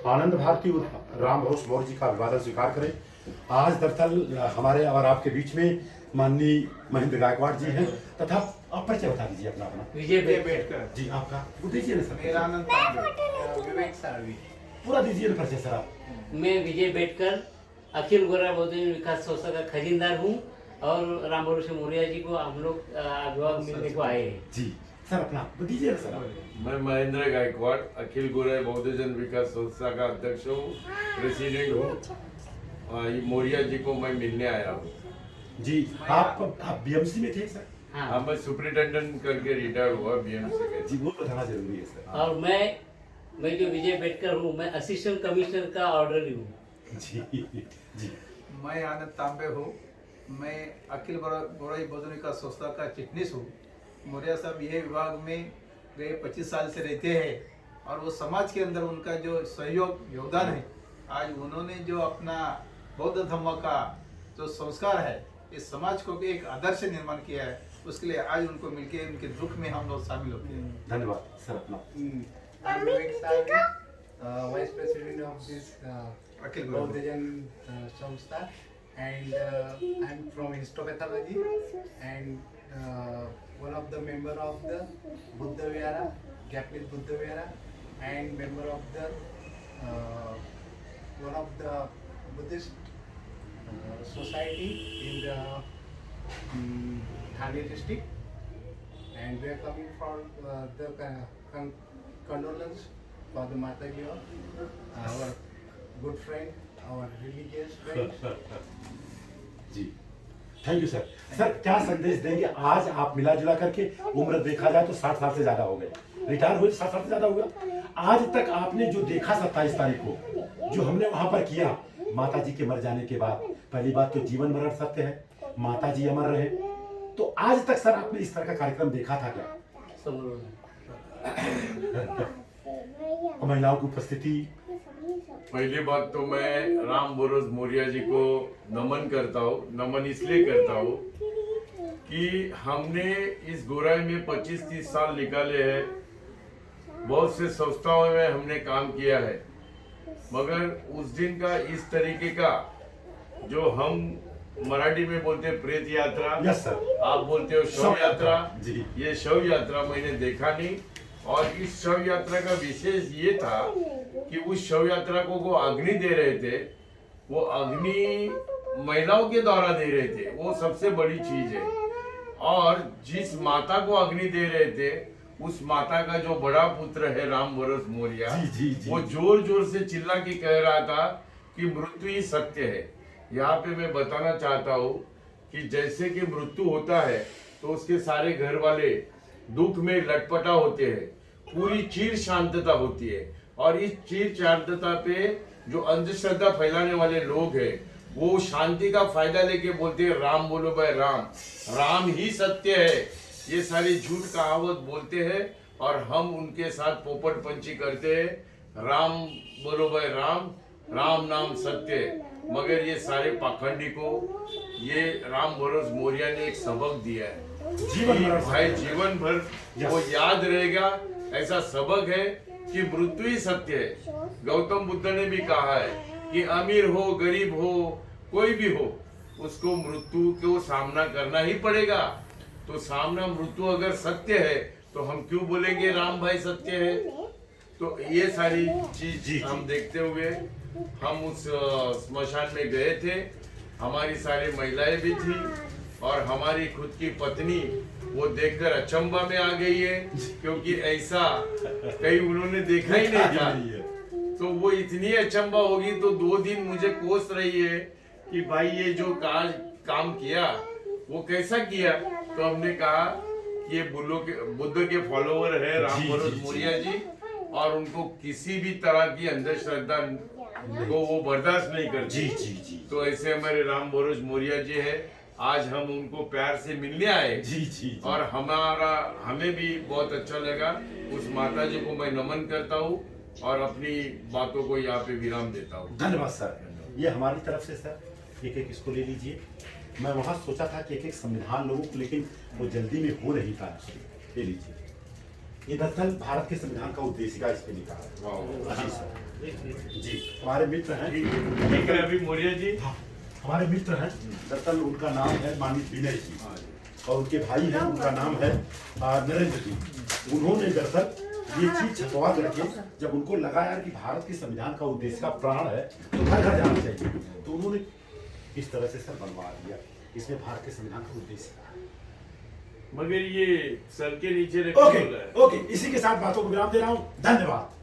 आनंद भारती उर्फ राम भरोस मौर्य जी का अभिवादन स्वीकार करें। आज दरअसल हमारे और आपके बीच में माननीय महेंद्र गायकवाड़ जी हैं तथा आप परिचय बता दीजिए अपना। विजय बेटकर जी आपका वो दीजिए ना सर। मेरा आनंद तांबे, विवेक साळवी। पूरा दीजिए ना परिचय सर आप। मैं विजय बेटकर अखिल गोरा बौद्धजन विकास संस्था का खजीनदार हूँ और राम भरोसे मौर्य जी को हम लोग अभिभावक मिलने को आए हैं। जी सर अपना वो दीजिए ना सर आप। मैं महेंद्र गायकवाड़ अखिल गोरा बौद्धजन विकास संस्था का अध्यक्ष हूँ, प्रेसिडेंट हूँ। मौर्य जी को मैं मिलने आया हूँ। जी आप बीएमसी में थे सर। हाँ, मैं सुपरिटेंडेंट करके रिटायर हुआ बीएमसी में। जी वो बताना जरूरी है सर। और मैं जो विजय बेटकर हूँ, मैं असिस्टेंट कमिश्नर का ऑर्डर हूँ। जी जी मैं आनंद तांबे हूँ। मैं अखिल गोराई बौद्धजन विकास संस्था का चिटनीस हूँ। मौर्य साहब ये विभाग में गए 25 साल से रहते हैं और वो समाज के अंदर उनका जो सहयोग योगदान है, आज उन्होंने जो अपना बौद्ध धर्म का जो संस्कार है इस समाज को एक आदर्श निर्माण किया है, उसके लिए आज उनको मिलके उनके दुख में हम लोग शामिल होते हैं। धन्यवाद सर अपना। I'm Vivek Salvi, Vice President of this अखिल गोरा Bauddhajan Samstha, and I'm from histopathology and one of the member of the Buddha Vihara, Japanese Buddha Vihara, and member of the one of the Buddhist society in the Thane district, and we are coming from the condolence for the Mataji of our good friend, our religious friend. जी thank you sir. Sir क्या संदेश देंगे? आज आप मिला जुला करके उम्र देखा जाए तो 60 साल से ज्यादा हो गए, रिटायर हुए 60 साल से ज्यादा हो गया। आज तक आपने जो देखा 27 तारीख को जो हमने वहां पर किया, माता जी के मर जाने के बाद पहली बात तो जीवन मरण सत्य है, माता जी अमर रहे। तो आज तक सर आपने इस तरह का कार्यक्रम देखा था क्या? महिलाओं की उपस्थिति। पहली बात तो मैं राम भरोस मौर्य जी को नमन करता हूँ। नमन इसलिए करता हूँ कि हमने इस गोराई में 25-30 साल निकाले हैं, बहुत से संस्थाओं में हमने काम किया है, मगर उस दिन का इस तरीके का जो हम मराठी में बोलते हैं प्रेत यात्रा, यस सर, आप बोलते हो शव यात्रा, जी ये शव यात्रा मैंने देखा नहीं। और इस शव यात्रा का विशेष ये था कि उस शव यात्रा को वो अग्नि दे रहे थे, वो अग्नि महिलाओं के द्वारा दे रहे थे, वो सबसे बड़ी चीज है। और जिस माता को अग्नि दे रहे थे उस माता का जो बड़ा पुत्र है राम भरोस मौर्य, वो जोर जोर से चिल्ला के कह रहा था कि मृत्यु ही सत्य है। यहाँ पे मैं बताना चाहता हूँ कि जैसे कि मृत्यु होता है तो उसके सारे घर वाले दुख में लटपटा होते हैं, पूरी चीर शांतता होती है। और इस चीर शांतता पे जो अंधश्रद्धा फैलाने वाले लोग हैं वो शांति का फायदा लेके बोलते हैं राम बोलो भाई राम, राम ही सत्य है, ये सारी झूठ कहावत बोलते हैं और हम उनके साथ पोपट पंची करते हैं। राम बोलो भाई राम, राम नाम सत्य है। मगर ये सारे पाखंडी को ये राम भरोस मौर्य ने एक सबक दिया है, जीवन भर वो याद रहेगा। ऐसा सबक है कि मृत्यु ही सत्य है। गौतम बुद्ध ने भी कहा है कि अमीर हो गरीब हो कोई भी हो, उसको मृत्यु को सामना करना ही पड़ेगा। तो सामना मृत्यु अगर सत्य है तो हम क्यों बोलेंगे राम भाई सत्य है? तो ये सारी चीज हम देखते हुए हम उस स्मशान में गए थे। हमारी सारी महिलाएं भी थी और हमारी खुद की पत्नी वो देखकर अचंभा में आ गई है, क्योंकि ऐसा कहीं उन्होंने देखा ही नहीं था। तो वो इतनी अचंभा होगी तो 2 दिन मुझे कोस रही है कि भाई ये जो काम किया वो कैसा किया। तो हमने कहा कि ये बुद्ध के फॉलोवर है राम भरोस मौर्य जी, और उनको किसी भी तरह की अंधश्रद्धा को वो बर्दाश्त नहीं करते। जी तो ऐसे हमारे राम भरोस मौर्य जी है, आज हम उनको प्यार से मिलने आए। जी और हमें भी बहुत अच्छा लगा। उस माता जी को मैं नमन करता हूँ और अपनी बातों को यहाँ पे विराम देता हूँ। धन्यवाद सर। ये हमारी तरफ से सर एक इसको ले लीजिए। मैं वहाँ सोचा था कि एक संविधान लोगों को, लेकिन वो जल्दी में हो नहीं पाया। ले लीजिए। ये दरअसल भारत के संविधान का उद्देशिका इस पे लिखा है। वाह। जी सर, जी हमारे मित्र हैं। ठीक है अभी मौर्य जी। हाँ, हमारे मित्र हैं, दरअसल उनका नाम है माननीय विनय जी और उनके भाई हैं, उनका नाम है नरेंद्र जी। उन्होंने दरअसल ये चीज छपवा करके जब उनको लगा यार कि भारत के संविधान का उद्देश्य का प्राण है तो घर घर जाना चाहिए, तो उन्होंने इस तरह से सर बनवा दिया। इसमें भारत के संविधान का उद्देश्य है। मगर ये सर के नीचे रखा ओके हुआ है। ओके, इसी के साथ बातों को विराम दे रहा हूँ। धन्यवाद।